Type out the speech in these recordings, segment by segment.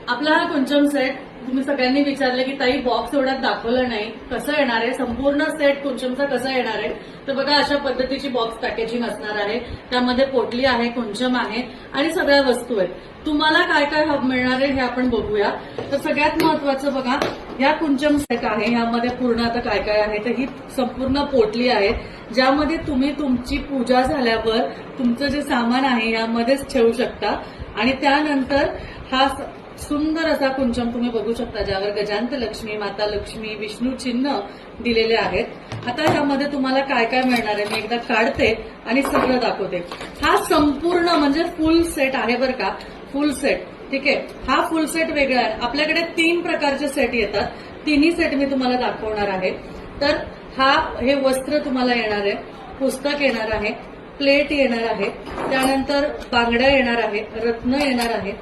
आपला हा कुंचम सेट तुम्ही सगळ्यांनी विचारलं की ताई बॉक्स एवढ्यात दाखवलं नाही, कसं येणार आहे, संपूर्ण सेट कुंचमचा कसा येणार आहे. तर बघा अशा पद्धतीची बॉक्स पॅकेजिंग असणार आहे. त्यामध्ये पोटली आहे, कुंचम आहे आणि सगळ्या वस्तू आहेत. तुम्हाला काय काय मिळणार आहे हे आपण बघूया. तर सगळ्यात महत्वाचं बघा, या कुंचम सेट आहे, यामध्ये पूर्ण आता काय काय आहे तर ही संपूर्ण पोटली आहे, ज्यामध्ये तुम्ही तुमची पूजा झाल्यावर तुमचं जे सामान आहे यामध्येच ठेवू शकता. आणि त्यानंतर हा सुंदर असा कुंचम तुम्ही बघू शकता, ज्यावर गजांत लक्ष्मी, माता लक्ष्मी, विष्णू चिन्ह दिलेले आहेत. आता ह्यामध्ये तुम्हाला काय काय मिळणार आहे मी एकदा काढते आणि सगळं दाखवते. हा संपूर्ण म्हणजे फुल सेट आहे बरं का, फुल सेट. ठीक आहे, हा फुल सेट वेगळा आहे. आपल्याकडे 3 प्रकारचे सेट येतात, तिन्ही सेट मी तुम्हाला दाखवणार आहे. तर हे वस्त्र तुम्हाला येणार आहे, पुस्तक येणार आहे, प्लेट येणार आहे, त्यानंतर बांगड्या येणार आहे, रत्न येणार आहे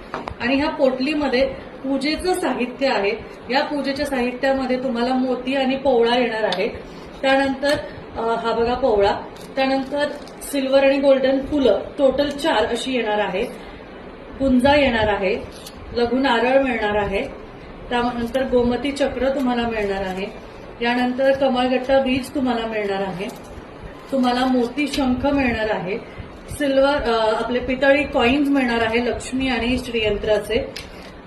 आणि ह्या पोटलीमध्ये पूजेचं साहित्य आहे. या पूजेच्या साहित्यामध्ये तुम्हाला मोती आणि पोवळा येणार आहे. त्यानंतर हा बघा पोवळा, त्यानंतर सिल्वर आणि गोल्डन फुलं टोटल 4 अशी येणार आहे. गुंजा येणार आहे, लघु नारळ मिळणार आहे, त्यानंतर गोमती चक्र तुम्हाला मिळणार आहे, यानंतर कमळगट्टा बीज तुम्हाला मिळणार आहे, तुम्हाला मोती शंख मिळणार आहे, सिल्वर आपले पितळी कॉइन्स मिळणार आहे लक्ष्मी आणि श्रीयंत्राचे,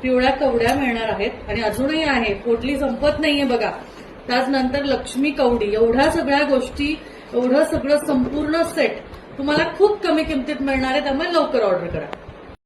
पिवळ्या कवड्या मिळणार आहेत आणि अजूनही आहे, पोटली संपत नाहीये बघा. त्यानंतर लक्ष्मी कवडी, एवढ्या सगळ्या गोष्टी, एवढं सगळं संपूर्ण सेट तुम्हाला खूप कमी किमतीत मिळणार आहे. त्यामुळे लवकर ऑर्डर करा.